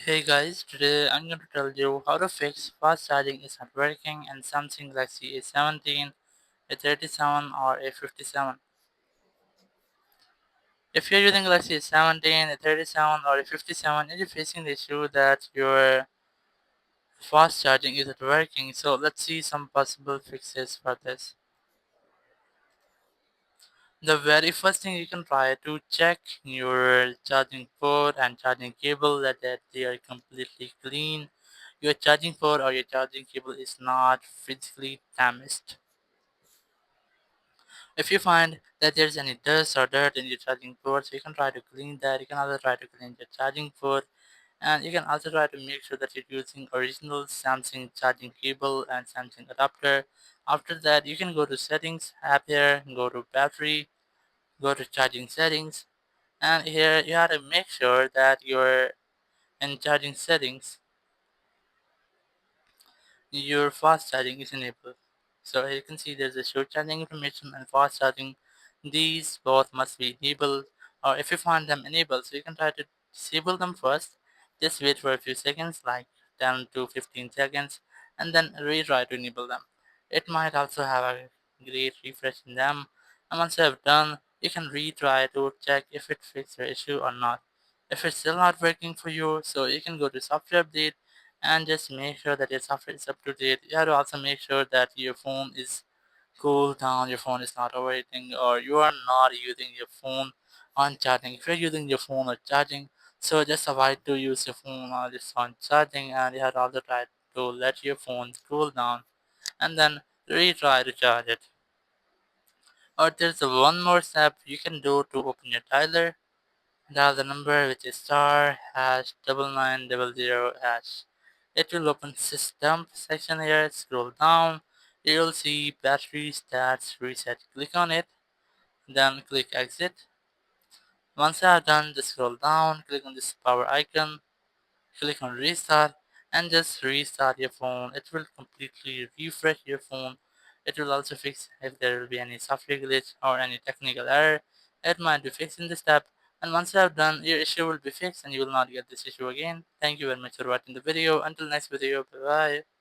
Hey guys, today I'm going to tell you how to fix fast charging is not working in Samsung Galaxy A17, A37 or A57. If you're using Galaxy A17, A37 or A57 and you're facing the issue that your fast charging isn't working, so let's see some possible fixes for this. The very first thing you can try to check your charging port and charging cable that they are completely clean. Your charging port or your charging cable is not physically damaged. If you find that there's any dust or dirt in your charging port, so you can try to clean that. You can also try to clean your charging port, and you can also try to make sure that you're using original Samsung charging cable and Samsung adapter. After that, you can go to settings, app here, go to battery, go to charging settings, and here you have to make sure that you're in charging settings your fast charging is enabled. So you can see there's a show charging information and fast charging. These both must be enabled, or if you find them enabled, so you can try to disable them first. Just wait for a few seconds, like 10 to 15 seconds, and then retry to enable them. It might also have a great refresh in them, and once you have done, you can retry to check if it fixed your issue or not. If it's still not working for you, so you can go to software update and just make sure that your software is up to date. You have to also make sure that your phone is cooled down, your phone is not overheating, or you are not using your phone on charging. If you're using your phone on charging, so just avoid to use your phone while it's on charging, and you have to also try to let your phone cool down and then retry to charge it. Or there's one more step you can do to open your dialer. Dial the number which is star hash 9900 hash. It will open system section here. Scroll down. You'll see battery stats reset. Click on it. Then click exit. Once you are done, just scroll down. Click on this power icon. Click on restart and just restart your phone. It will completely refresh your phone. It will also fix if there will be any software glitch or any technical error. It might be fixed in this step. And once you have done, your issue will be fixed and you will not get this issue again. Thank you very much for watching the video. Until next video, bye bye.